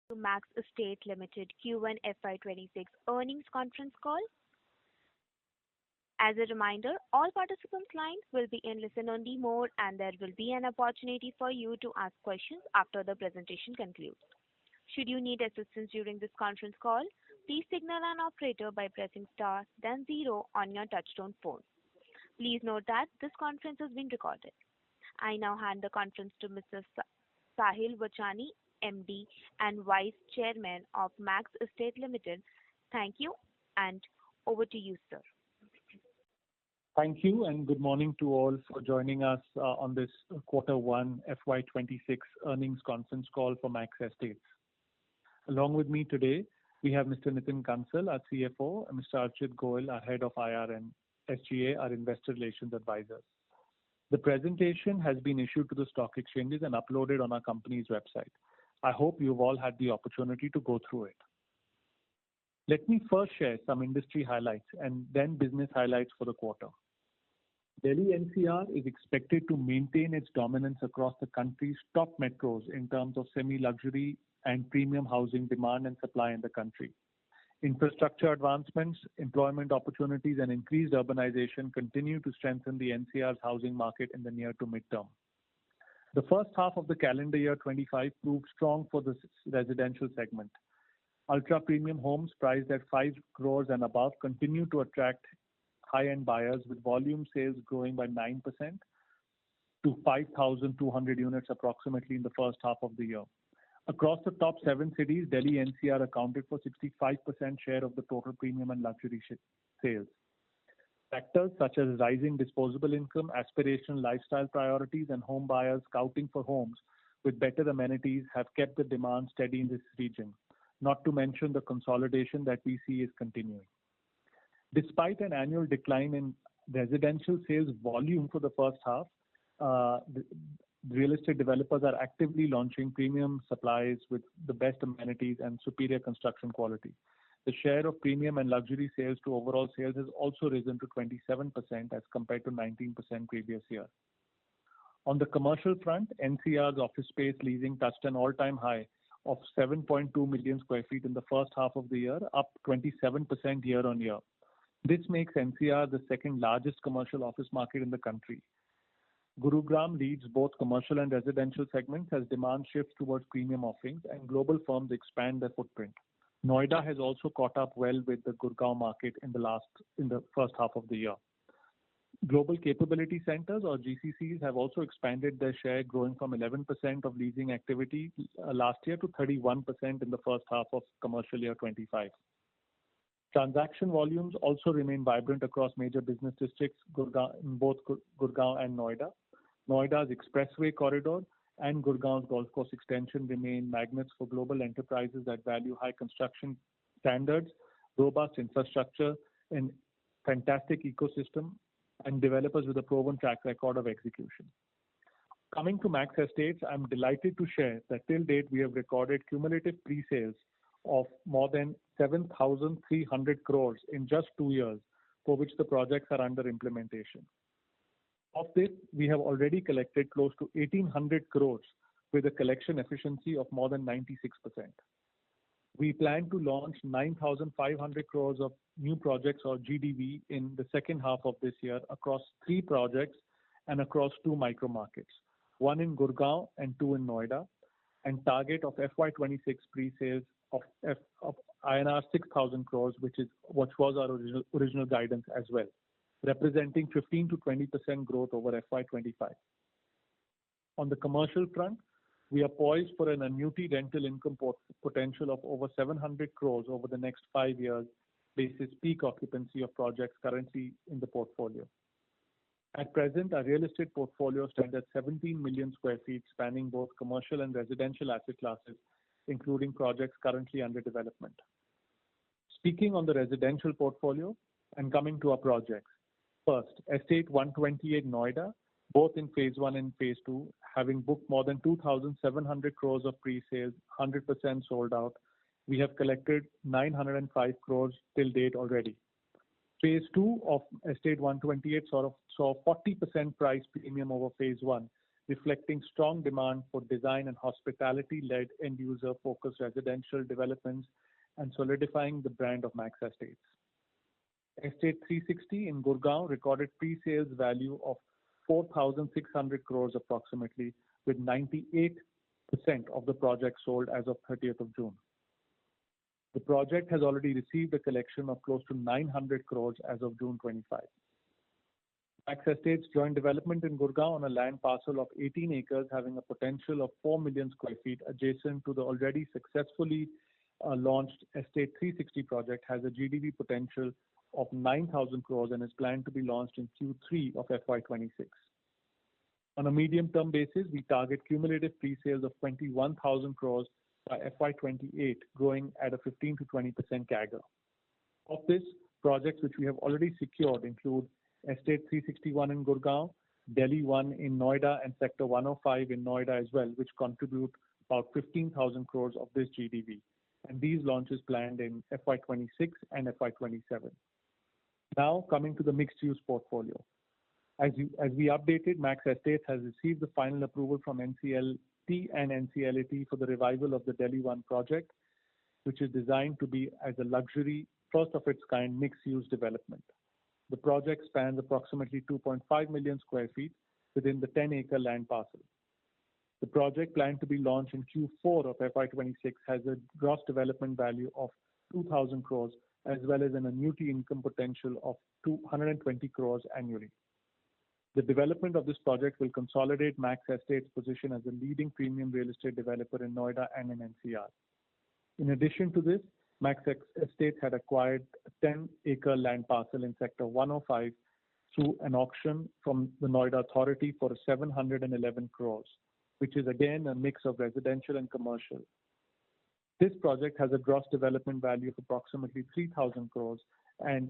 to Max Estate Limited Q1 FY2026 earnings conference call. As a reminder, all participants' lines will be in listen-only mode, and there will be an opportunity for you to ask questions after the presentation concludes. Should you need assistance during this conference call, please signal an operator by pressing star, then zero on your touchtone phone. Please note that this conference is being recorded. I now hand the conference to Mr. Sahil Vachani, MD and Vice Chairman of Max Estate Limited. Thank you, and over to you, sir. Thank you, and good morning to all for joining us on this Q1 FY2026 earnings conference call for Max Estates. Along with me today, we have Mr. Nitin Kansal, our CFO, and Mr. Archit Goel, our Head of IR and SGA, our Investor Relations Advisors. The presentation has been issued to the stock exchanges and uploaded on our company's website. I hope you've all had the opportunity to go through it. Let me first share some industry highlights and then business highlights for the quarter. Delhi NCR is expected to maintain its dominance across the country's top metros in terms of semi-luxury and premium housing demand and supply in the country. Infrastructure advancements, employment opportunities, and increased urbanization continue to strengthen the NCR's housing market in the near to mid-term. The first half of the calendar year 25 proved strong for the residential segment. Ultra-premium homes priced at 5 crores and above continue to attract high-end buyers, with volume sales growing by 9% to 5,200 units approximately in the first half of the year. Across the top 7 cities, Delhi NCR accounted for 65% share of the total premium and luxury sales. Factors such as rising disposable income, aspirational lifestyle priorities, and home buyers scouting for homes with better amenities have kept the demand steady in this region, not to mention the consolidation that we see is continuing. Despite an annual decline in residential sales volume for the first half, real estate developers are actively launching premium supplies with the best amenities and superior construction quality. The share of premium and luxury sales to overall sales has also risen to 27% as compared to 19% previous year. On the commercial front, NCR's office space leasing touched an all-time high of 7.2 million square feet in the first half of the year, up 27% year on year. This makes NCR the second largest commercial office market in the country. Gurugram leads both commercial and residential segments as demand shifts towards premium offerings and global firms expand their footprint. Noida has also caught up well with the Gurgaon market in the first half of the year. Global Capability Centers, or GCCs, have also expanded their share, growing from 11% of leasing activity last year to 31% in the first half of commercial year 25. Transaction volumes also remain vibrant across major business districts in both Gurgaon and Noida. Noida's expressway corridor and Gurgaon's golf course extension remain magnets for global enterprises that value high construction standards, robust infrastructure, and fantastic ecosystem, and developers with a proven track record of execution. Coming to Max Estates, I'm delighted to share that till date we have recorded cumulative pre-sales of more than 7,300 crores in just 2 years, for which the projects are under implementation. Of this, we have already collected close to 1,800 crores with a collection efficiency of more than 96%. We plan to launch 9,500 crores of new projects, or GDV, in the second half of this year across 3 projects and across 2 micro markets, 1 in Gurgaon and 2 in Noida, and target of FY26 pre-sales of INR 6,000 crores, which was our original guidance as well, representing 15 to 20% growth over FY25. On the commercial front, we are poised for an annuity rental income potential of over 700 crores over the next 5 years, basis peak occupancy of projects currently in the portfolio. At present, our real estate portfolio stands at 17 million square feet, spanning both commercial and residential asset classes, including projects currently under development. Speaking on the residential portfolio and coming to our projects. First, Estate 128 Noida, both in Phase 1 and Phase 2, having booked more than 2,700 crores of pre-sales, 100% sold out. We have collected 905 crores till date already. Phase 2 of Estate 128 saw 40% price premium over Phase 1, reflecting strong demand for design and hospitality-led end-user focused residential developments and solidifying the brand of Max Estates. Estate 360 in Gurgaon recorded pre-sales value of 4,600 crores approximately, with 98% of the project sold as of 30th of June. The project has already received a collection of close to 900 crores as of June 25. Max Estates joint development in Gurgaon on a land parcel of 18 acres having a potential of 4 million square feet adjacent to the already successfully launched Estate 360 project has a GDV potential of 9,000 crores and is planned to be launched in Q3 of FY26. On a medium-term basis, we target cumulative pre-sales of 21,000 crores by FY28, growing at a 15 to 20% CAGR. Of this, projects which we have already secured include Estate 361 in Gurgaon, Delhi 1 in Noida, and Sector 105 in Noida as well, which contribute about 15,000 crores of this GDV. And these launches planned in FY26 and FY27. Now coming to the mixed-use portfolio. As we updated, Max Estates has received the final approval from NCLT and NCLAT for the revival of the Delhi 1 project, which is designed to be as a luxury, first of its kind mixed-use development. The project spans approximately 2.5 million square feet within the 10-acre land parcel. The project planned to be launched in Q4 of FY26 has a gross development value of 2,000 crores as well as an annuity income potential of 220 crores annually. The development of this project will consolidate Max Estates' position as a leading premium real estate developer in Noida and in NCR. In addition to this, Max Estates had acquired a 10-acre land parcel in Sector 105 through an auction from the Noida Authority for 711 crores, which is again a mix of residential and commercial. This project has a gross development value of approximately 3,000 crores and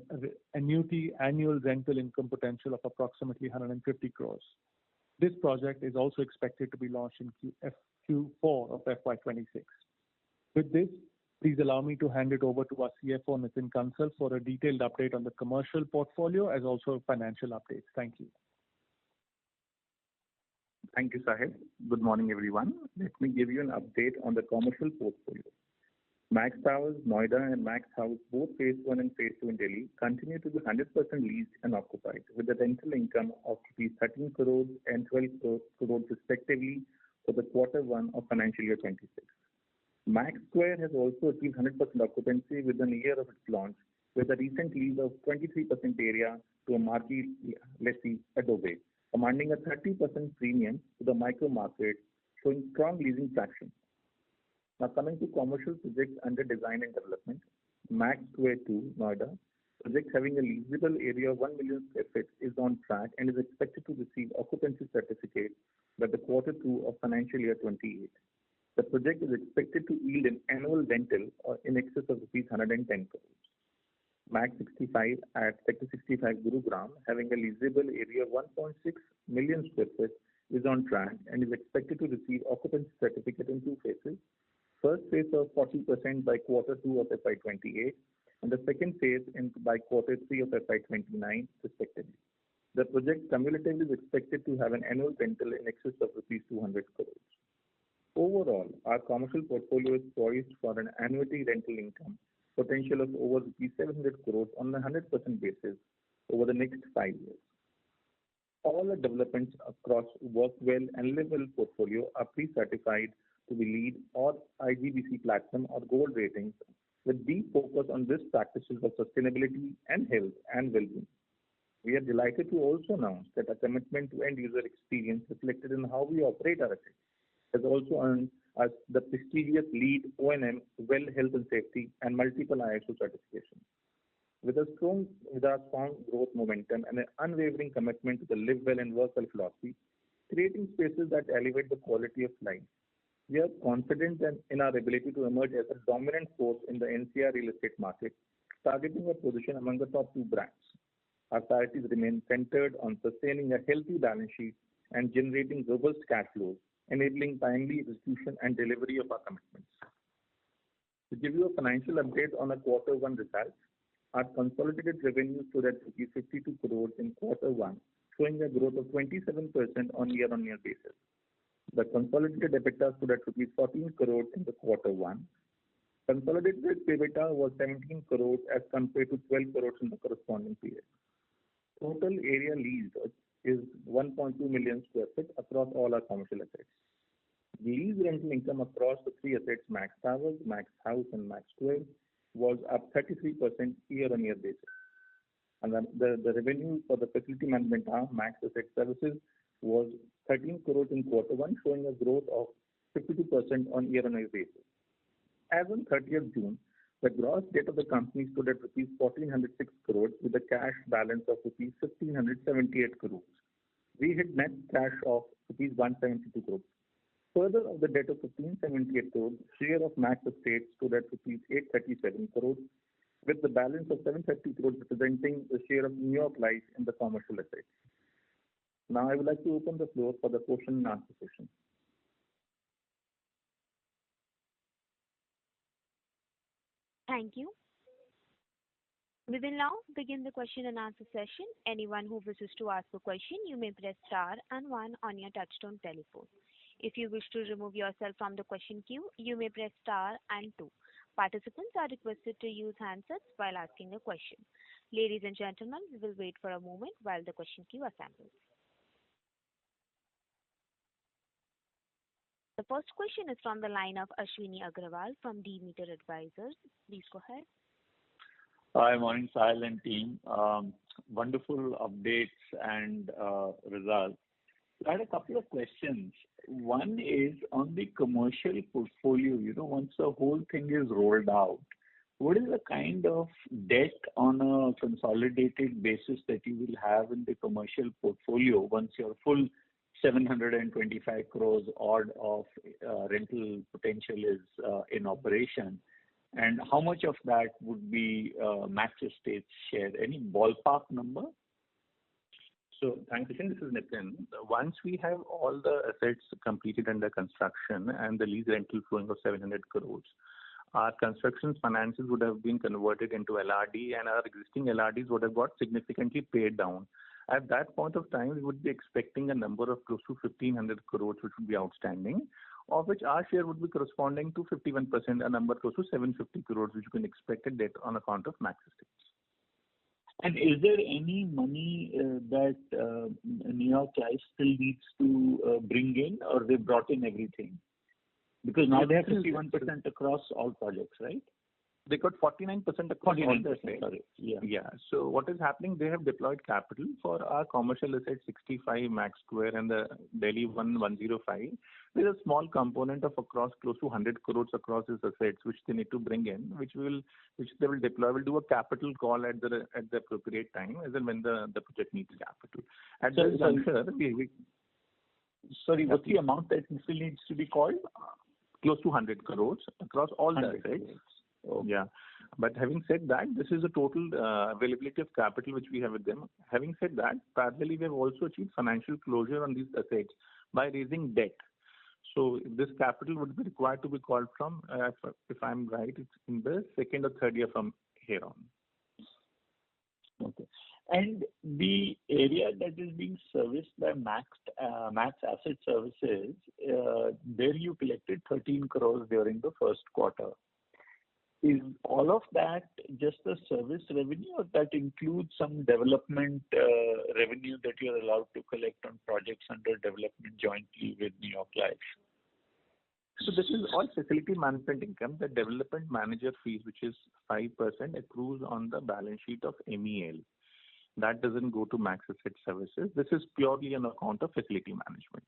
annuity annual rental income potential of approximately 150 crores. This project is also expected to be launched in Q4 of FY26. With this, please allow me to hand it over to our CFO, Nitin Kansal, for a detailed update on the commercial portfolio as also financial updates. Thank you. Thank you, Sahib. Good morning, everyone. Let me give you an update on the commercial portfolio. Max Towers, Noida, and Max House, both Phase 1 and Phase 2 in Delhi, continue to be 100% leased and occupied, with a rental income of 13 crores and 12 crores respectively for the Q1 of financial year 26. Max Square has also achieved 100% occupancy within a year of its launch, with a recent lease of 23% area to a marquee lessee, Adobe, commanding a 30% premium to the micro market, showing strong leasing traction. Now coming to commercial projects under design and development, Max Square 2, Noida, project having a leasable area of 1 million square feet is on track and is expected to receive occupancy certificate by the Q2 of financial year 28. The project is expected to yield an annual rental in excess of rupees 110 crores. Max 65 at Sector 65 Gurugram, having a leasable area of 1.6 million square feet, is on track and is expected to receive occupancy certificate in two phases. First phase of 40% by Q2 of FY28 and the second phase by Q3 of FY29 respectively. The project cumulatively is expected to have an annual rental in excess of rupees 200 crores. Overall, our commercial portfolio is poised for an annuity rental income potential of over rupees 700 crores on a 100% basis over the next 5 years. All the developments across Workwell and Livewell portfolio are pre-certified to be LEED or IGBC Platinum or Gold ratings with deep focus on risk practices of sustainability and health and well-being. We are delighted to also announce that our commitment to end-user experience reflected in how we operate our assets has also earned us the prestigious LEED O&M Well Health and Safety and multiple ISO certifications. With our strong growth momentum and an unwavering commitment to the Live Well and Work Well philosophy, creating spaces that elevate the quality of life, we are confident in our ability to emerge as a dominant force in the NCR real estate market, targeting a position among the top 2 brands. Our priorities remain centered on sustaining a healthy balance sheet and generating robust cash flows, enabling timely execution and delivery of our commitments. To give you a financial update on our Q1 results, our consolidated revenue stood at 52 crores in Q1, showing a growth of 27% on year-on-year basis. The consolidated EBITDA stood at rupees 14 crores in the quarter one. Consolidated EBITDA was 17 crores as compared to 12 crores in the corresponding period. Total area leased is 1.2 million square feet across all our commercial assets. Lease rental income across the three assets, Max Towers, Max House, and Max Square, was up 33% year-on-year basis. And the revenue for the facility management arm, Max Asset Services, was 13 crores in quarter one, showing a growth of 52% on year-on-year basis. As on 30th June, the gross debt of the company stood at rupees 1,406 crores with a cash balance of rupees 1,578 crores. We had net cash of rupees 172 crores. Further, of the debt of 1,578 crores, share of Max Estates stood at rupees 837 crores, with the balance of 730 crores representing the share of New York Life in the commercial assets. Now, I would like to open the floor for the question and answer session. Thank you. We will now begin the question and answer session. Anyone who wishes to ask a question, you may press star and one on your touchtone telephone. If you wish to remove yourself from the question queue, you may press star and two. Participants are requested to use handsets while asking a question. Ladies and gentlemen, we will wait for a moment while the question queue assembles. The first question is from the line of Ashwini Agrawal from D-Meter Advisors. Please go ahead. Hi, morning, Sahil and team. Wonderful updates and results. I had a couple of questions. One is on the commercial portfolio. Once the whole thing is rolled out, what is the kind of debt on a consolidated basis that you will have in the commercial portfolio once your full 725 crores odd of rental potential is in operation? And how much of that would be Max Estates share? Any ballpark number? So, thanks, Nishin. This is Nitin. Once we have all the assets completed under construction and the lease rental flowing of 700 crores, our construction finances would have been converted into LRD, and our existing LRDs would have got significantly paid down. At that point of time, we would be expecting a number of close to 1,500 crores, which would be outstanding, of which our share would be corresponding to 51%, a number close to 750 crores, which you can expect a debt on account of Max Estates. And is there any money that New York Life still needs to bring in, or they brought in everything? Because now they have 51% across all projects, right? They got 49% across all the assets. Sorry. Yeah. So what is happening? They have deployed capital for our commercial assets 65 Max Square and the Delhi 105. There's a small component of across close to 100 crores across these assets which they need to bring in, which they will deploy. We'll do a capital call at the appropriate time, as and when the project needs capital. At this juncture, Sorry, what's the amount that still needs to be called? Close to 100 crores across all the assets. Okay. Yeah. But having said that, this is the total availability of capital which we have with them. Having said that, parallelly, we have also achieved financial closure on these assets by raising debt. So this capital would be required to be called from, if I'm right, it's in the second or third year from here on. Okay. And the area that is being serviced by Max Asset Services, there you collected 13 crores during the first quarter. Is all of that just the service revenue, or that includes some development revenue that you're allowed to collect on projects under development jointly with New York Life? So this is all facility management income. The development manager fees, which is 5%, accrues on the balance sheet of MEL. That doesn't go to Max Asset Services. This is purely on account of facility management.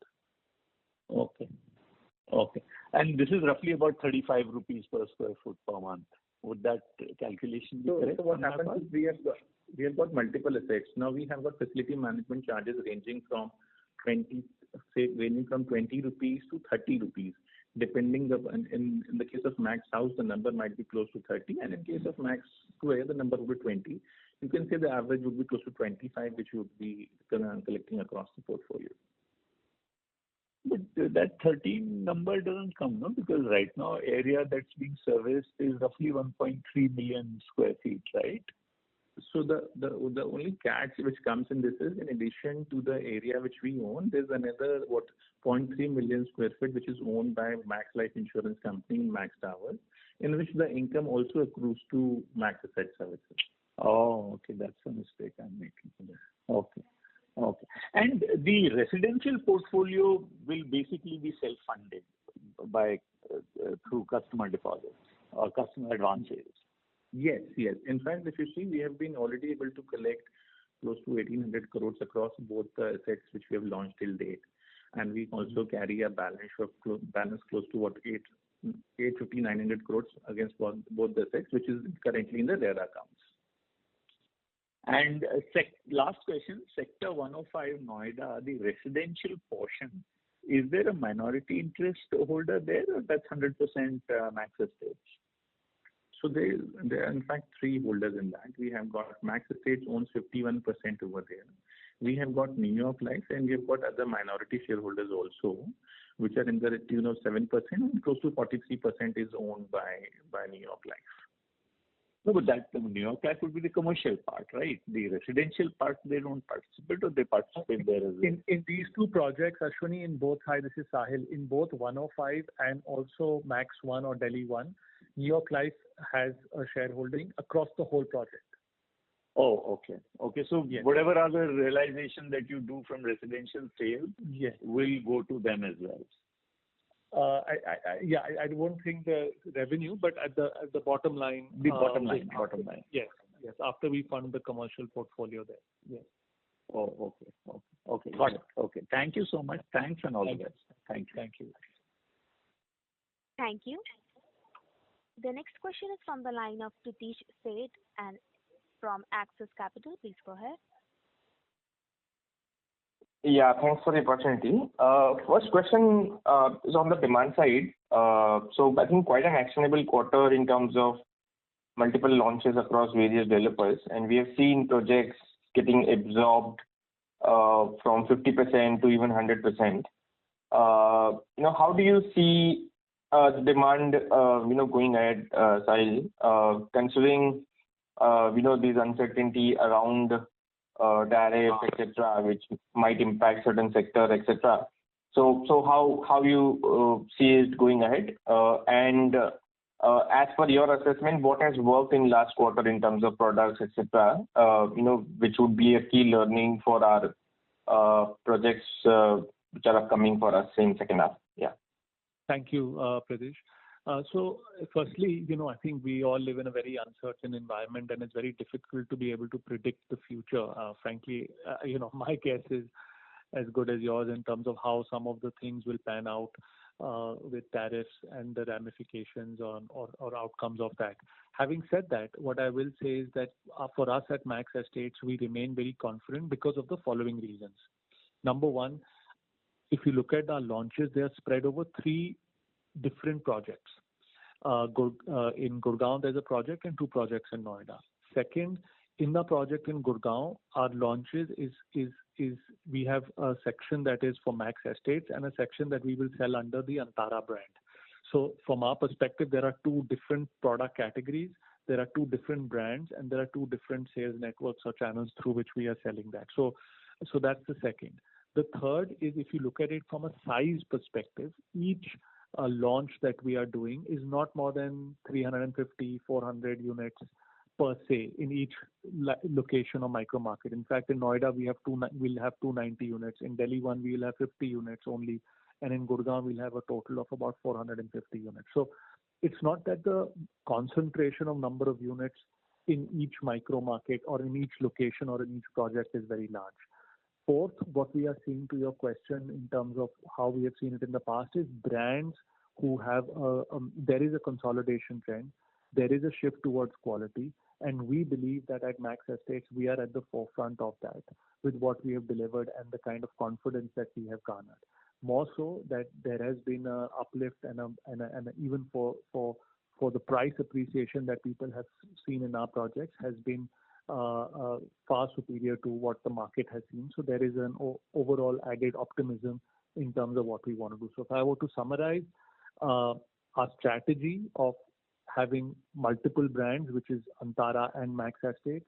Okay. And this is roughly about 35 rupees per square foot per month. Would that calculation be correct? So what happens is we have got multiple assets. Now we have got facility management charges ranging from 20 rupees to 30 rupees. Depending in the case of Max House, the number might be close to 30, and in case of Max Square, the number would be 20. You can say the average would be close to 25, which would be collecting across the portfolio. But that 13 number doesn't come, no? Because right now area that's being serviced is roughly 1.3 million square feet, right? So the only catch which comes in this is, in addition to the area which we own, there's another zero point 0.3 million square feet which is owned by Max Life Insurance Company in Max Towers, in which the income also accrues to Max Asset Services. Oh, okay. That's a mistake I'm making. Okay. Okay. And the residential portfolio will basically be self-funded by through customer deposits or customer advances. Yes, yes. In fact, if you see, we have been already able to collect close to 1,800 crores across both the assets which we have launched till date. And we also carry a balance close to 850, 900 crores against both the assets, which is currently in the RERA accounts. And last question, Sector 105 Noida, the residential portion, is there a minority interest holder there, or that's 100% Max Estates? So there are in fact three holders in that. We have got Max Estates owns 51% over there. We have got New York Life, and we have got other minority shareholders also, which are in the tune of 7%, and close to 43% is owned by New York Life. No, but that New York Life would be the commercial part, right? The residential part, they don't participate, or they participate there as well? In these two projects, Ashwini, in both, hi, this is Sahil, in both 105 and also Max 1 or Delhi 1, New York Life has a shareholding across the whole project. Oh, okay. Okay, so yes. Whatever other realization that you do from residential sales yes. will go to them as well. I won't think the revenue, but at the bottom line. The bottom line. Yes. After we fund the commercial portfolio there. Yes. Oh, okay. Got it. Okay. Thank you so much. Thanks and all the best. Thank you. Thank you. The next question is from the line of Pritish Seth and from Axis Capital. Please go ahead. Yeah, thanks for the opportunity. First question is on the demand side. So I think quite an actionable quarter in terms of multiple launches across various developers, and we have seen projects getting absorbed from 50% to even 100%. How do you see the demand, going ahead, Sahil, considering, these uncertainty around tariffs, etc., which might impact certain sector, etc. So how you see it going ahead? And as per your assessment, what has worked in last quarter in terms of products, etc., which would be a key learning for our projects which are upcoming for us in second half? Yeah. Thank you, Pradesh. So firstly, I think we all live in a very uncertain environment, and it's very difficult to be able to predict the future. Frankly, my guess is as good as yours in terms of how some of the things will pan out with tariffs and the ramifications or outcomes of that. Having said that, what I will say is that for us at Max Estates, we remain very confident because of the following reasons. Number one, if you look at our launches, they are spread over three different projects. In Gurgaon, there's a project and two projects in Noida. Second, in the project in Gurgaon, our launches is we have a section that is for Max Estates and a section that we will sell under the Antara brand. So from our perspective, there are two different product categories, there are two different brands, and there are two different sales networks or channels through which we are selling that. So that's the second. The third is, if you look at it from a size perspective, each launch that we are doing is not more than 350, 400 units per se in each location or micro market. In fact, in Noida, we'll have 290 units. In Delhi 1, we will have 50 units only. And in Gurgaon, we'll have a total of about 450 units. So it's not that the concentration of number of units in each micro market or in each location or in each project is very large. Fourth, what we are seeing, to your question in terms of how we have seen it in the past, is brands who have there is a consolidation trend, there is a shift towards quality, and we believe that at Max Estates we are at the forefront of that with what we have delivered and the kind of confidence that we have garnered. More so that there has been an uplift and even for the price appreciation that people have seen in our projects has been far superior to what the market has seen. So there is an overall added optimism in terms of what we want to do. So if I were to summarize our strategy of having multiple brands, which is Antara and Max Estates,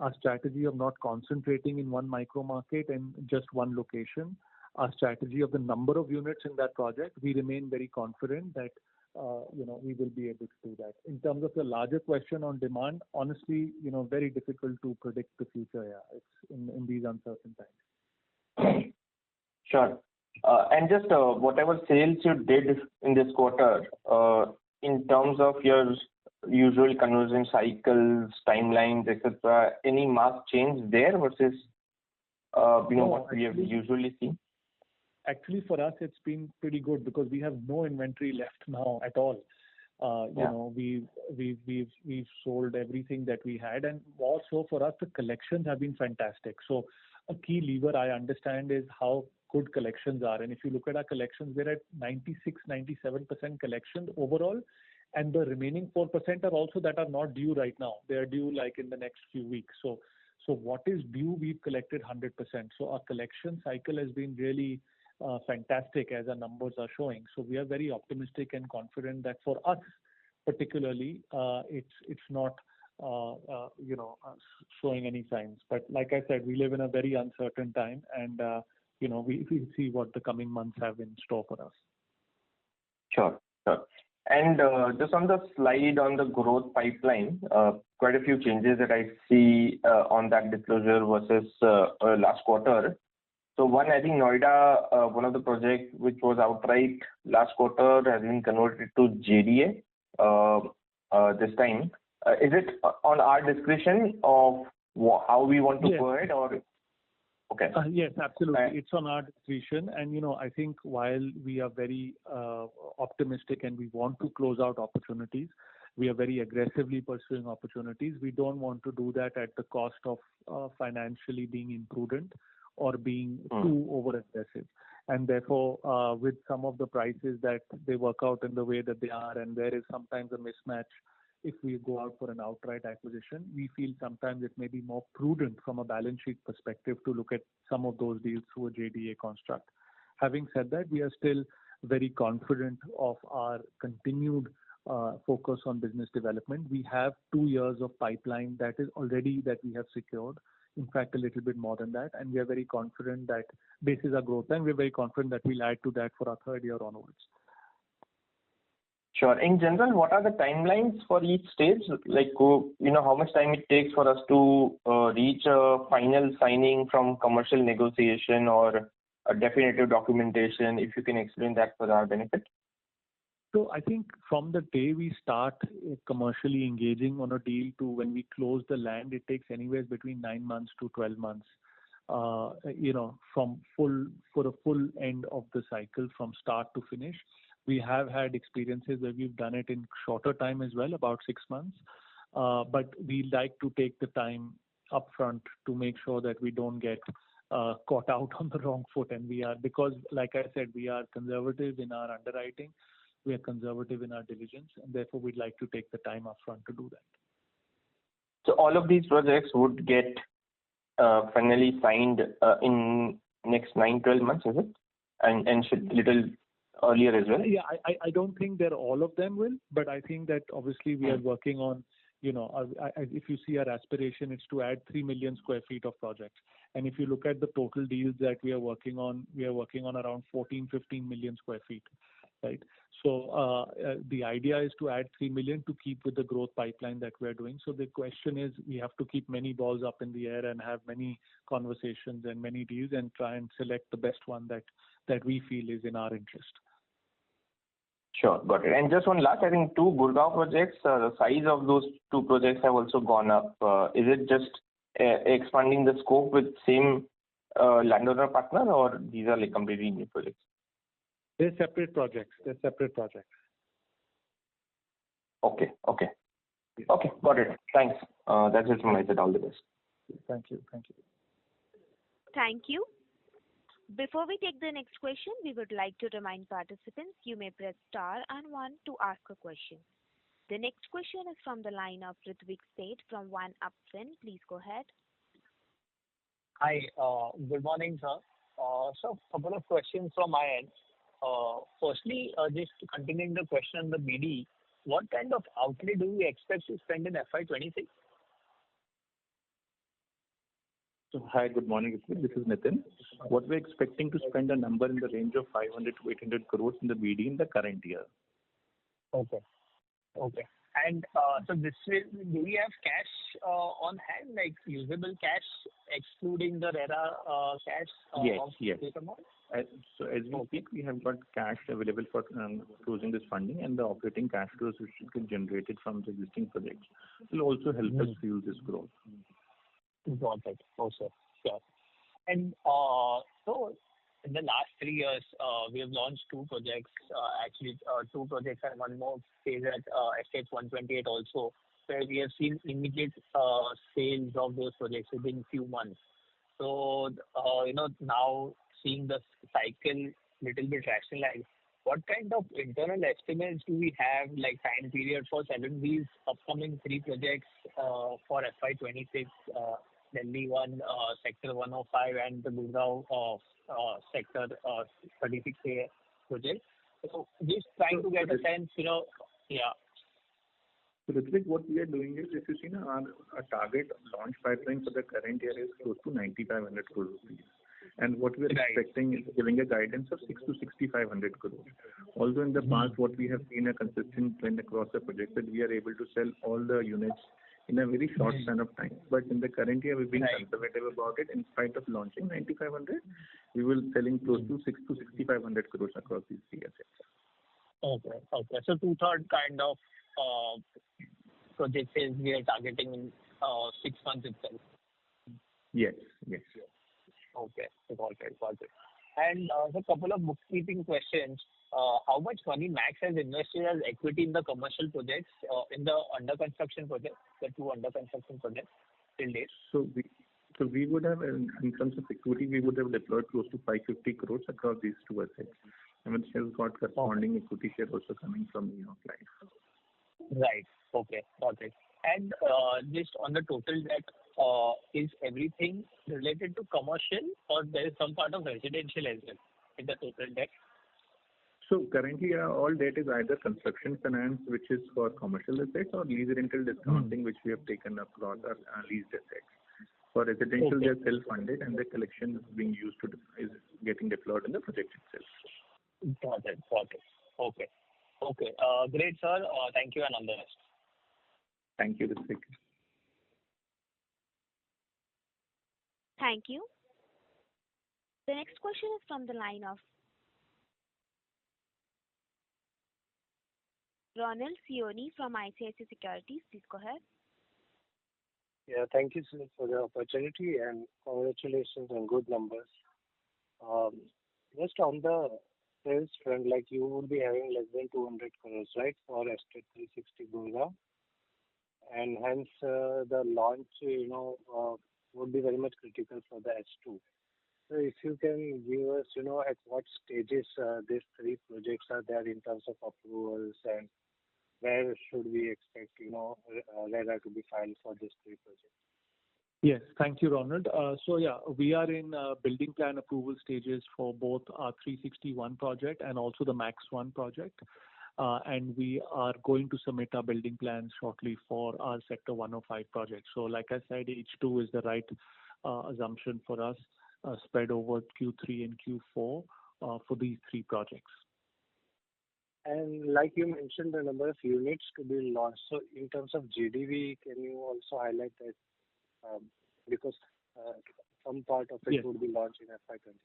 Our strategy of not concentrating in one micro market and just one location, our strategy of the number of units in that project, we remain very confident that we will be able to do that. In terms of the larger question on demand, honestly, very difficult to predict the future. Yeah, it's in these uncertain times. Sure. And just whatever sales you did in this quarter, in terms of your usual conversion cycles, timelines, etc., any marked change there versus what we have usually seen? Actually, for us, it's been pretty good because we have no inventory left now at all. We've sold everything that we had, and also for us, the collections have been fantastic. So a key lever I understand is how good collections are. And if you look at our collections, we're at 96-97% collections overall. And the remaining 4% are also that are not due right now. They are due like in the next few weeks. So what is due, we've collected 100%. So our collection cycle has been really fantastic as our numbers are showing. So we are very optimistic and confident that for us, particularly, it's not showing any signs. But like I said, we live in a very uncertain time, and we see what the coming months have in store for us. Sure. And just on the slide on the growth pipeline, quite a few changes that I see on that disclosure versus last quarter. So one, I think Noida, one of the projects which was outright last quarter has been converted to JDA this time. Is it on our discretion of how we want to go ahead, or? Okay. Yes, absolutely. It's on our discretion. And, I think while we are very optimistic and we want to close out opportunities, we are very aggressively pursuing opportunities. We don't want to do that at the cost of financially being imprudent or being too over-aggressive. And therefore, with some of the prices that they work out in the way that they are, and there is sometimes a mismatch if we go out for an outright acquisition, we feel sometimes it may be more prudent from a balance sheet perspective to look at some of those deals through a JDA construct. Having said that, we are still very confident of our continued focus on business development. We have 2 years of pipeline that we have secured. In fact, a little bit more than that. And we are very confident that this is our growth. And we're very confident that we'll add to that for our third year onwards. Sure. In general, what are the timelines for each stage? Like, how much time it takes for us to reach a final signing from commercial negotiation or a definitive documentation, if you can explain that for our benefit? So I think from the day we start commercially engaging on a deal to when we close the land, it takes anywhere between 9 months to 12 months, for a full end of the cycle from start to finish. We have had experiences where we've done it in shorter time as well, about 6 months. But we like to take the time upfront to make sure that we don't get caught out on the wrong foot. And because like I said, we are conservative in our underwriting. We are conservative in our diligence, and therefore we'd like to take the time upfront to do that. So all of these projects would get finally signed in next 9-12 months, is it? And should little earlier as well? Yeah, I don't think that all of them will, but I think that obviously we are working on, if you see our aspiration, it's to add 3 million square feet of projects. And if you look at the total deals that we are working on around 14-15 million square feet, right? So the idea is to add 3 million to keep with the growth pipeline that we're doing. So the question is, we have to keep many balls up in the air and have many conversations and many deals and try and select the best one that we feel is in our interest. Sure, got it. And just one last, I think 2 Gurgaon projects, the size of those 2 projects have also gone up. Is it just expanding the scope with same landowner partner, or these are like completely new projects? They're separate projects. Okay, got it. Thanks. That's it from my side. All the best. Thank you. Thank you. Before we take the next question, we would like to remind participants you may press star and 1 to ask a question. The next question is from the line of Ritvik Seth from One Upfin. Please go ahead. Hi, good morning, sir. So a couple of questions from my end. Firstly, just continuing the question on the BD, what kind of outlay do we expect to spend in FY26? So, hi, good morning. This is Nitin. What we're expecting to spend a number in the range of 500 to 800 crores in the BD in the current year. Okay. Okay. And so this will, do we have cash on hand, like usable cash, excluding the RERA cash Yes, of yes. this amount? So as we speak, we have got cash available for closing this funding, and the operating cash flows which should get generated from the existing projects will also help us fuel this growth. Got it. Oh, sure. And so in the last 3 years, we have launched two projects, two projects and one more phase at FY2025-2026 also, where we have seen immediate sales of those projects within few months. So, now seeing the cycle little bit rationalized, what kind of internal estimates do we have, like time period for selling these upcoming three projects for FY2026? Delhi one, Sector 105, and the Gurgaon Sector 36A project. So just trying to get a sense, yeah. So Ritvik, what we are doing is, if you see our target launch pipeline for the current year is close to 9,500 crores rupees. And what we are expecting is giving a guidance of 6 to 6,500 crores. Although in the past, what we have seen a consistent trend across the project that we are able to sell all the units in a very short span of time. But in the current year, we've been conservative about it. In spite of launching 9,500, we will selling close to 6 to 6,500 crores across these three assets. Okay. So 2/3 kind of project sales we are targeting in 6 months itself. Yes. Okay. Got it. And a couple of bookkeeping questions. How much money Max has invested as equity in the commercial projects, in the under construction projects, the two under construction projects till date? So we would have, in terms of equity, we would have deployed close to 550 crores across these two assets. And which has got corresponding equity share also coming from New York Life. Right. Okay. Got it. And just on the total debt, is everything related to commercial, or there is some part of residential as well in the total debt? So currently, all debt is either construction finance, which is for commercial assets, or lease rental discounting, which we have taken across our leased assets. For residential, they are self-funded, and the collection being used is getting deployed in the project itself. Got it. Okay. Great, sir. Thank you and all the best. Thank you, Ritvik. Thank you. The next question is from the line of Ronald Sioni from ICICI Securities. Please go ahead. Yeah, thank you, sir, for the opportunity and congratulations on good numbers. Just on the sales front, like you would be having less than 200 crores, right, for Estate 360 Gurgaon, and hence the launch, would be very much critical for the H2. So if you can give us, at what stages these three projects are there in terms of approvals, and where should we expect, RERA to be filed for these three projects? Yes, thank you, Ronald. We are in building plan approval stages for both our 361 project and also the Max 1 project. And we are going to submit our building plans shortly for our Sector 105 project. So like I said, H2 is the right assumption for us, spread over Q3 and Q4 for these three projects. And like you mentioned, the number of units to be launched. So in terms of GDV, can you also highlight that? Because some part of it would be launched in FY20.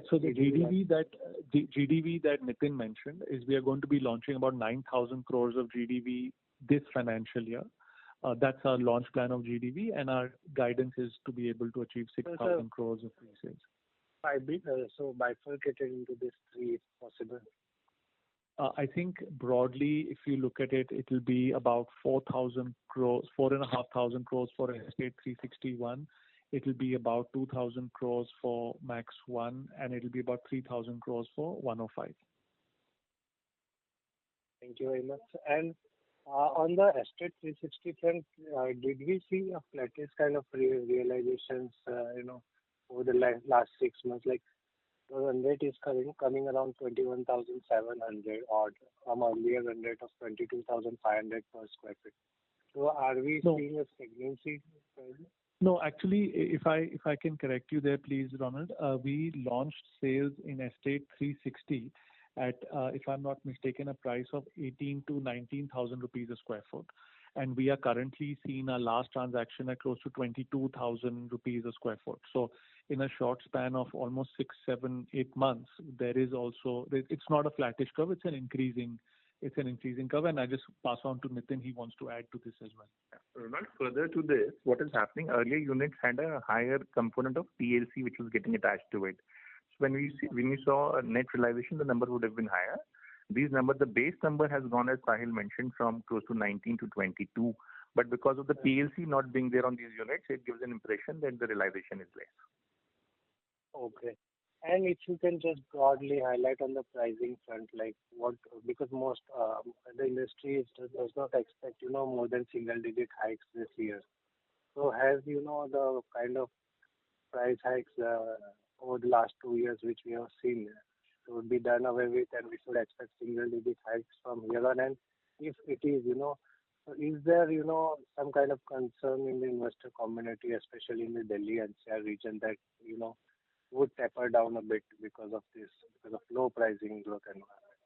So the GDV that Nitin mentioned is we are going to be launching about 9,000 crores of GDV this financial year. That's our launch plan of GDV, and our guidance is to be able to achieve 6,000 crores of pre-sales. So bifurcated into these three, if possible. I think broadly, if you look at it, it will be about 4,000 crores, 4,500 crores for Estate 361. It will be about 2,000 crores for Max 1, and it will be about 3,000 crores for 105. Thank you very much. And on the Estate 360 front, did we see a flattish kind of realizations, over the last 6 months? Like the run rate is coming around 21,700 odd from earlier run rate of 22,500 per square feet. So are we seeing a stagnancy? No, actually, if I can correct you there, please, Ronald. We launched sales in Estate 360 at, if I'm not mistaken, a price of 18 to 19,000 rupees a square foot, and we are currently seeing our last transaction at close to 22,000 rupees a square foot. So, in a short span of almost 6, 7, 8 months, there is also it's not a flattish curve; it's an increasing curve. And I just pass on to Nitin. He wants to add to this as well. Not further to this, what is happening, earlier units had a higher component of TLC which was getting attached to it. So when we saw a net realization, the number would have been higher. These numbers, the base number has gone, as Sahil mentioned, from close to 19 to 22. But because of the TLC not being there on these units, it gives an impression that the realization is less. Okay. And if you can just broadly highlight on the pricing front, like what, because most the industry does not expect, more than single-digit hikes this year. So has, the kind of price hikes over the last 2 years which we have seen should be done away with, and we should expect single-digit hikes from here on? And if it is, so is there, some kind of concern in the investor community, especially in the Delhi NCR region, that, would taper down a bit because of low pricing growth environment?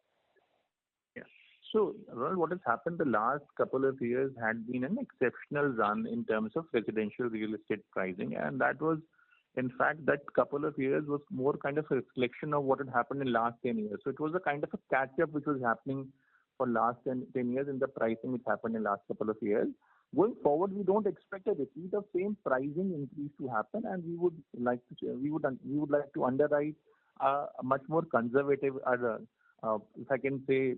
Yes. So, Ronald, what has happened the last couple of years had been an exceptional run in terms of residential real estate pricing, and that was, in fact, that couple of years was more kind of a reflection of what had happened in last 10 years. So it was a kind of a catch-up which was happening for last 10 years in the pricing which happened in last couple of years. Going forward, we don't expect a repeat of same pricing increase to happen, and we would like to underwrite a much more conservative, if I can say,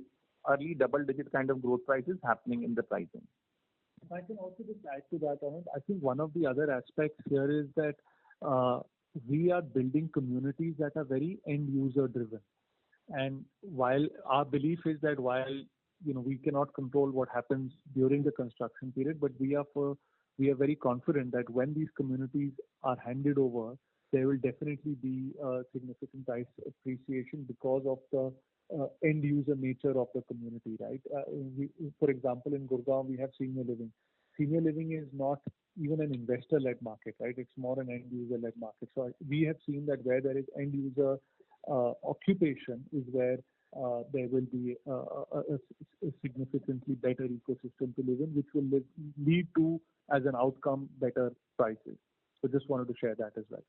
early double-digit kind of growth prices happening in the pricing. If I can also just add to that, Anand, I think one of the other aspects here is that we are building communities that are very end-user driven. And while our belief is that we cannot control what happens during the construction period, but we are very confident that when these communities are handed over, there will definitely be a significant price appreciation because of the end user nature of the community, right? For example, in Gurgaon, we have senior living. Senior living is not even an investor-led market, right? It's more an end user-led market. So we have seen that where there is end user occupation is where there will be a significantly better ecosystem to live in, which will lead to, as an outcome, better prices. So just wanted to share that as well.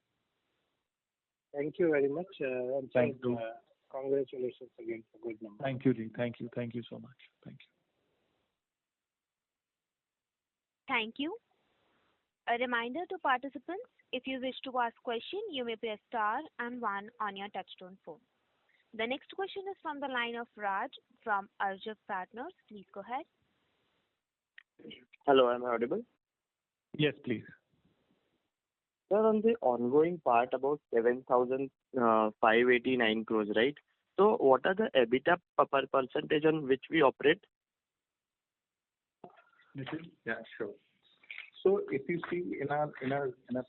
Thank you very much. And Thank you. Congratulations again for good numbers. Thank you, Ji. Thank you. Thank you so much. Thank you. Thank you. A reminder to participants, if you wish to ask question, you may press star and 1 on your touchtone phone. The next question is from the line of Raj from Arjav Partners. Please go ahead. Hello, am I audible? Yes, please. Sir, on the ongoing part about 7,589 crores, right? So what are the EBITDA per percentage on which we operate? Nitin? Yeah, sure. So if you see in our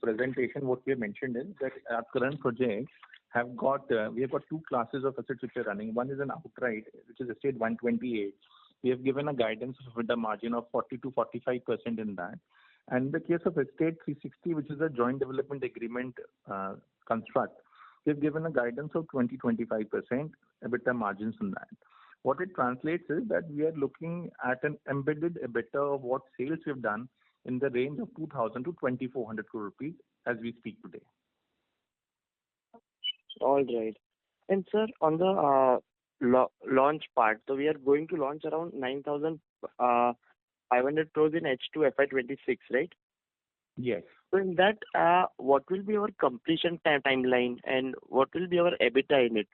presentation, what we have mentioned is that our current projects we have got two classes of assets which are running. One is an outright, which is Estate 128. We have given a guidance with a margin of 40 to 45% in that. And in the case of Estate 360, which is a joint development agreement construct, we have given a guidance of 20-25% EBITDA margins in that. What it translates is that we are looking at an embedded EBITDA of what sales we have done in the range of 2,000 to 2,400 crore rupees as we speak today. All right. And sir, on the launch part, so we are going to launch around 9,500 crores in H2 FY26, right? Yes. So in that, what will be our completion timeline and what will be our EBITDA in it?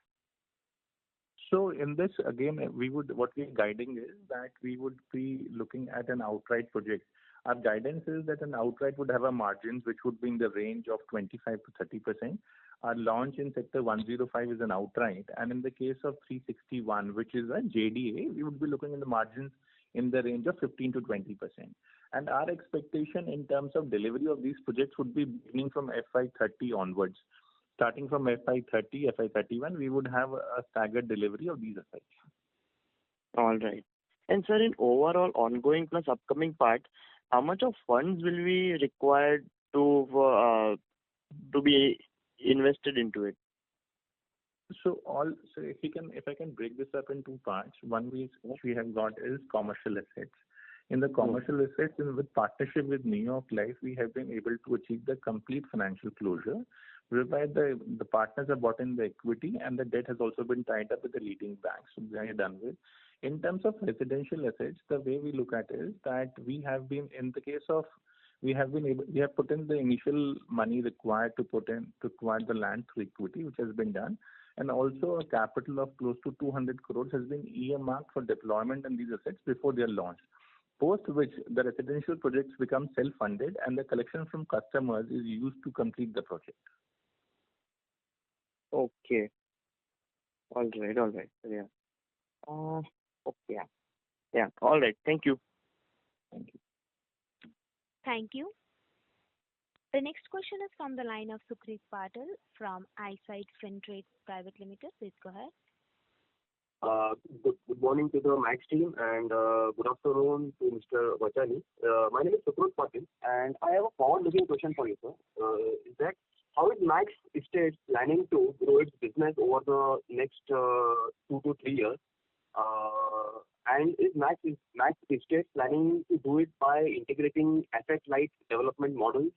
So in this, again, what we are guiding is that we would be looking at an outright project. Our guidance is that an outright would have a margins which would be in the range of 25 to 30%. Our launch in Sector 105 is an outright, and in the case of 361, which is a JDA, we would be looking at the margins in the range of 15 to 20%. And our expectation in terms of delivery of these projects would be beginning from FY30 onwards. Starting from FY30, FY31, we would have a staggered delivery of these assets. All right. And sir, in overall ongoing plus upcoming part, how much of funds will we require to be invested into it? So if I can break this up in two parts, one which we have got is commercial assets. In the commercial assets, with partnership with New York Life, we have been able to achieve the complete financial closure, whereby the partners have bought in the equity and the debt has also been tied up with the leading banks. So they are done with. In terms of residential assets, the way we look at it is that we have been in the case of we have put in the initial money required to acquire the land through equity, which has been done, and also a capital of close to 200 crores has been earmarked for deployment in these assets before they are launched. Post which the residential projects become self-funded and the collection from customers is used to complete the project. Okay. All right. Yeah. Okay. Yeah. Yeah. All right. Thank you. Thank you. Thank you. The next question is from the line of Sukhrit Patil from Eyesight Fintrade Private Limited. Please go ahead. Good morning to the Max team and good afternoon to Mr. Vachani. My name is Sukhrit Patil and I have a forward-looking question for you, sir. Is that how is Max Estates planning to grow its business over the next 2 to 3 years? And is Max Estates planning to do it by integrating asset-light development models,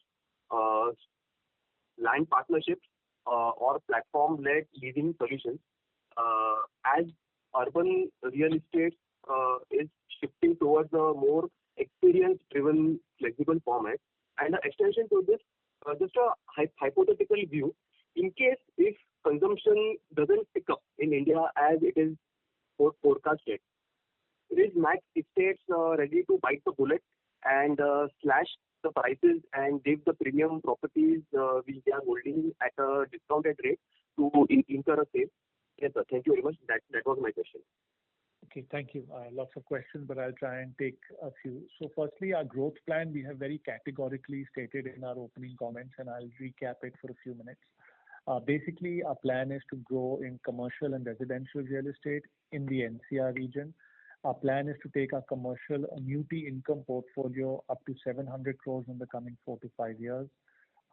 land partnerships, or platform-led leasing solutions? As urban real estate is shifting towards a more experience-driven, flexible format, and an extension to this, just a hypothetical view, in case if consumption doesn't pick up in India as it is forecasted, is Max Estates ready to bite the bullet and slash the prices and give the premium properties we are holding at a discounted rate to incur a sale? Yes, sir. Thank you very much. That was my question. Okay, thank you. Lots of questions, but I'll try and take a few. So firstly, our growth plan, we have very categorically stated in our opening comments, and I'll recap it for a few minutes. Basically, our plan is to grow in commercial and residential real estate in the NCR region. Our plan is to take our commercial annuity income portfolio up to 700 crores in the coming 4 to 5 years.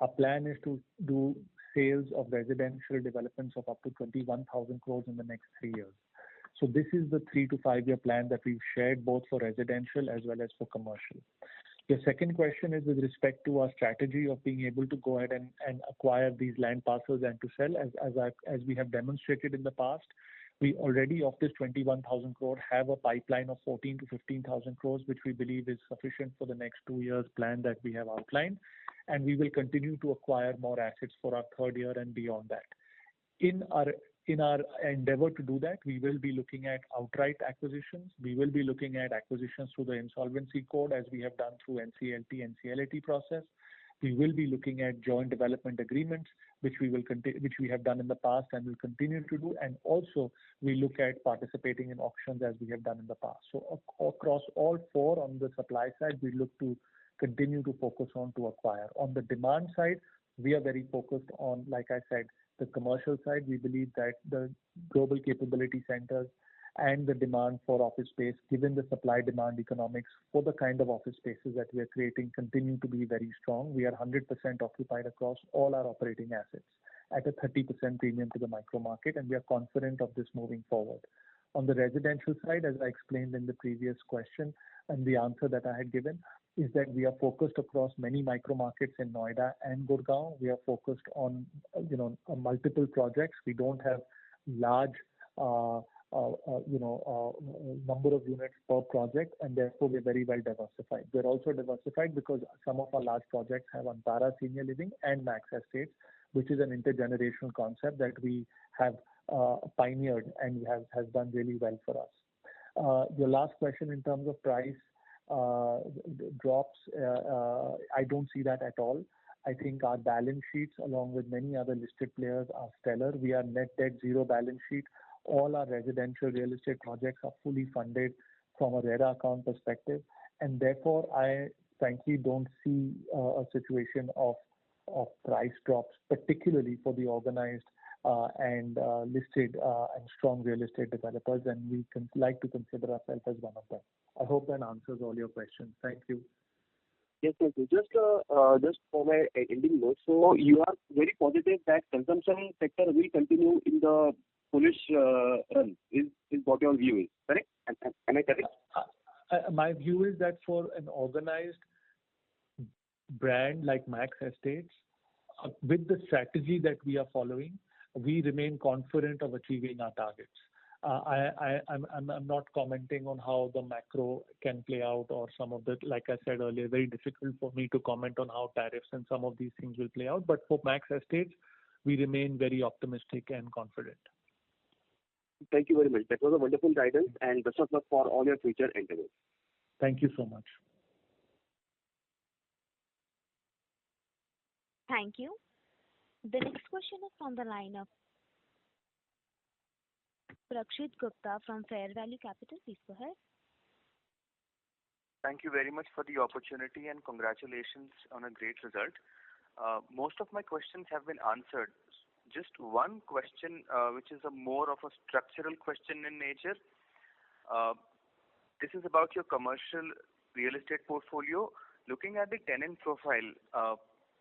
Our plan is to do sales of residential developments of up to 21,000 crores in the next 3 years. So this is the 3 to 5 year plan that we've shared both for residential as well as for commercial. The second question is with respect to our strategy of being able to go ahead and acquire these land parcels and to sell. As we have demonstrated in the past, we already of this 21,000 crore have a pipeline of 14 to 15,000 crores, which we believe is sufficient for the next 2 years plan that we have outlined. And we will continue to acquire more assets for our third year and beyond that. In our endeavor to do that, we will be looking at outright acquisitions. We will be looking at acquisitions through the insolvency code as we have done through NCLT and CLAT process. We will be looking at joint development agreements, which we have done in the past and will continue to do. And also we look at participating in auctions as we have done in the past. So across all four on the supply side, we look to continue to focus on to acquire. On the demand side, we are very focused on, like I said, the commercial side. We believe that the global capability centers and the demand for office space, given the supply demand economics for the kind of office spaces that we are creating, continue to be very strong. We are 100% occupied across all our operating assets at a 30% premium to the micro market, and we are confident of this moving forward. On the residential side, as I explained in the previous question and the answer that I had given, is that we are focused across many micro markets in Noida and Gurgaon. We are focused on multiple projects. We don't have large number of units per project, and therefore we're very well diversified. We're also diversified because some of our large projects have Antara Senior Living and Max Estates, which is an intergenerational concept that we have pioneered and has done really well for us. Your last question in terms of price drops, I don't see that at all. I think our balance sheets, along with many other listed players, are stellar. We are net debt zero balance sheet. All our residential real estate projects are fully funded from a RERA account perspective, and therefore I frankly don't see a situation of price drops, particularly for the organized and listed and strong real estate developers, and we like to consider ourselves as one of them. I hope that answers all your questions. Thank you. Yes, yes. Just for my ending note. So you are very positive that consumption sector will continue in the bullish run. Is what your view is, correct? Am I correct? My view is that for an organized brand like Max Estates, with the strategy that we are following, we remain confident of achieving our targets. I'm not commenting on how the macro can play out or some of the, like I said earlier, very difficult for me to comment on how tariffs and some of these things will play out. But for Max Estates, we remain very optimistic and confident. Thank you very much. That was a wonderful guidance, and best of luck for all your future endeavors. Thank you so much. Thank you. The next question is from the line of Prakshit Gupta from Fair Value Capital. Please go ahead. Thank you very much for the opportunity and congratulations on a great result. Most of my questions have been answered. Just one question, which is more of a structural question in nature. This is about your commercial real estate portfolio. Looking at the tenant profile,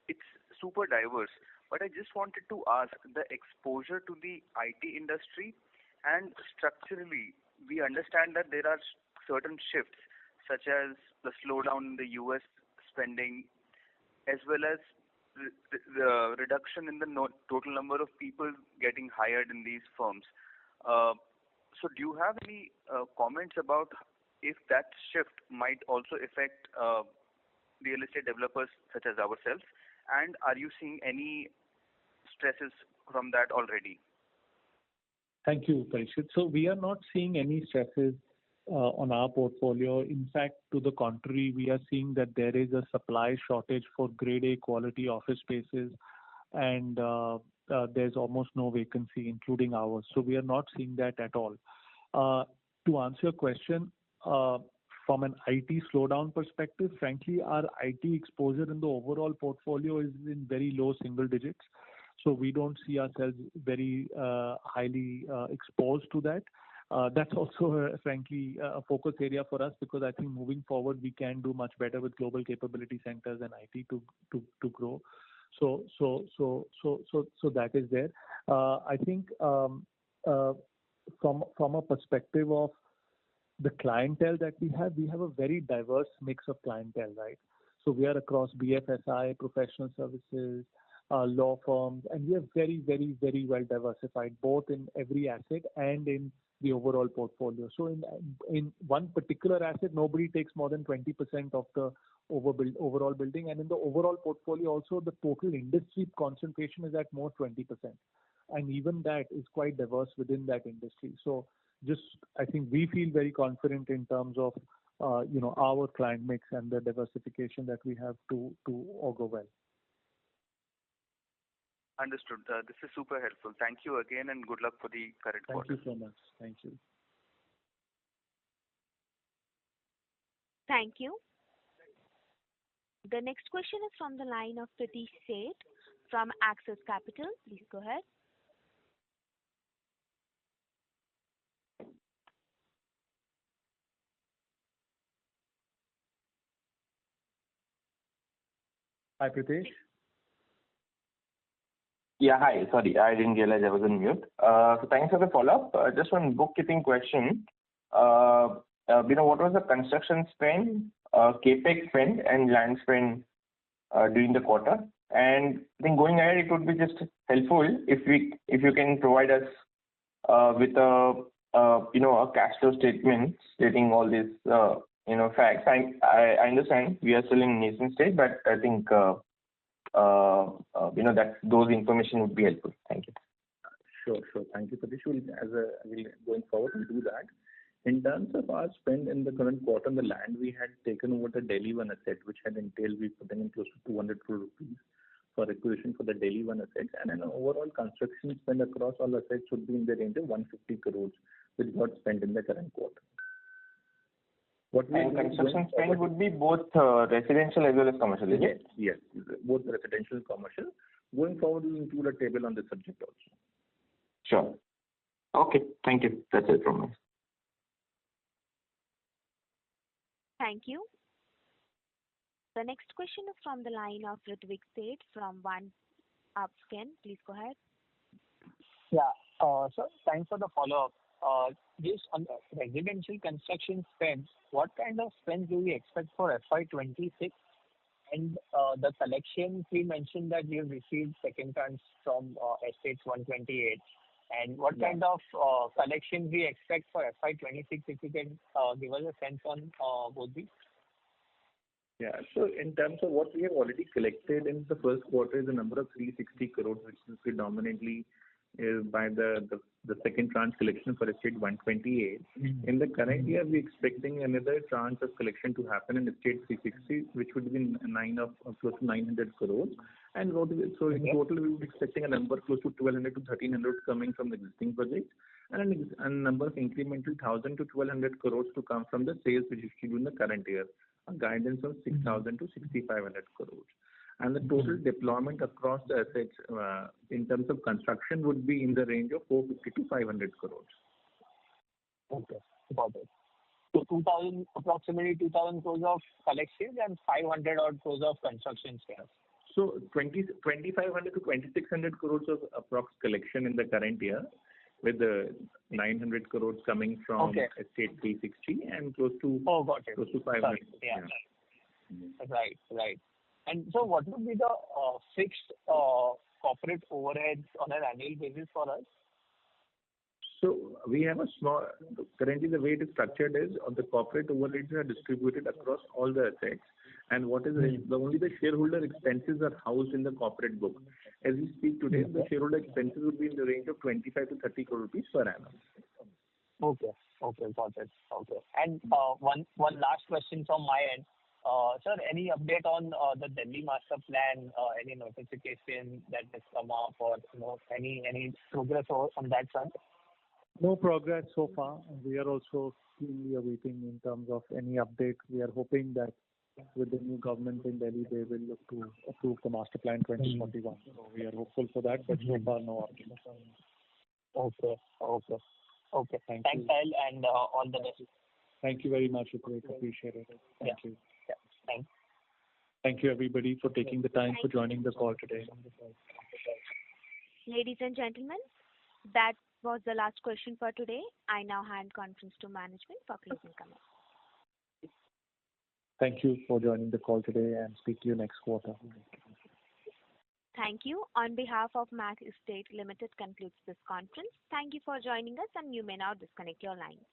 it's super diverse. But I just wanted to ask the exposure to the IT industry, and structurally, we understand that there are certain shifts, such as the slowdown in the US spending, as well as the reduction in the total number of people getting hired in these firms. So do you have any comments about if that shift might also affect real estate developers such as ourselves? And are you seeing any stresses from that already? Thank you, Parishit. So we are not seeing any stresses on our portfolio. In fact, to the contrary, we are seeing that there is a supply shortage for grade A quality office spaces, and there's almost no vacancy, including ours. So we are not seeing that at all. To answer your question, from an IT slowdown perspective, frankly, our IT exposure in the overall portfolio is in very low single digits. So we don't see ourselves very highly exposed to that. That's also, frankly, a focus area for us, because I think moving forward we can do much better with global capability centers and IT to grow. So that is there. I think from a perspective of the clientele that we have a very diverse mix of clientele, right? So we are across BFSI, professional services, law firms, and we are very, very, very well diversified, both in every asset and in the overall portfolio. So in one particular asset, nobody takes more than 20% of the overall building, and in the overall portfolio also, the total industry concentration is at more 20%, and even that is quite diverse within that industry. So I think we feel very confident in terms of our client mix and the diversification that we have to augur well. Understood. This is super helpful. Thank you again, and good luck for the current quarter. Thank you so much. Thank you. Thank you. The next question is from the line of Pritish Seth from Axis Capital. Please go ahead. Hi, Pritesh. Yeah, hi. Sorry, I didn't realize I was on mute. So thanks for the follow-up. Just one bookkeeping question. What was the construction spend, capex spend, and land spend during the quarter? And I think going ahead, it would be just helpful if you can provide us with a cash flow statement stating all these facts. I understand we are still in nascent stage, but I think that those information would be helpful. Thank you. Sure. Thank you, Pratish. Going forward, we'll do that. In terms of our spend in the current quarter on the land, we had taken over the Delhi one asset, which had entailed we putting in close to 200 crore rupees for acquisition for the Delhi one asset, and an overall construction spend across all assets should be in the range of 150 crores, which got spent in the current quarter. And construction spend would be both residential as well as commercial, is it? Yes, both residential and commercial. Going forward, we'll include a table on this subject also. Sure. Okay, thank you. That's it from me. Thank you. The next question is from the line of Ritvik Seth from One Up Skin. Please go ahead. Yeah. So thanks for the follow-up. Just on the residential construction spend, what kind of spend do we expect for FY26? And the collections, we mentioned that we have received second tranche from Estates 128. And what kind of collections we expect for FY26, if you can give us a sense on both these? Yeah. So in terms of what we have already collected in the first quarter is a number of 360 crores, which is predominantly by the second tranche collection for Estate 128. In the current year, we're expecting another tranche of collection to happen in Estate 360, which would be close to 900 crores. And so in total, we would be expecting a number close to 1,200 to 1,300 coming from the existing project, and a number of incremental 1,000 to 1,200 crores to come from the sales which is scheduled in the current year, a guidance of 6,000 to 6,500 crores. And the total deployment across the assets in terms of construction would be in the range of 450 to 500 crores. Okay, got it. So approximately 2,000 crores of collections and 500 odd crores of construction spend. So 2,500 to 2,600 crores of approx collection in the current year, with the 900 crores coming from Estate 360 and close to 500. Sorry. Yeah. Right. And so what would be the fixed corporate overheads on an annual basis for us? So we have currently the way it is structured is the corporate overheads are distributed across all the assets. And what is only the shareholder expenses are housed in the corporate book. As we speak today, the shareholder expenses would be in the range of 25 to 30 crore rupees per annum. Okay, got it. Okay. And one last question from my end. Sir, any update on the Delhi master plan, any notification that has come up, or any progress on that front? No progress so far. We are also keenly awaiting in terms of any update. We are hoping that with the new government in Delhi, they will look to approve the master plan 2041. So we are hopeful for that, but so far no update. Okay. Thanks, Sahil, and all the best. Thank you very much. It's great. Appreciate it. Thank you. Yeah. Thanks. Thank you, everybody, for taking the time for joining the call today. Ladies and gentlemen, that was the last question for today. I now hand conference to management for closing comments. Thank you for joining the call today, and speak to you next quarter. Thank you. On behalf of Max Estate Limited concludes this conference. Thank you for joining us, and you may now disconnect your lines.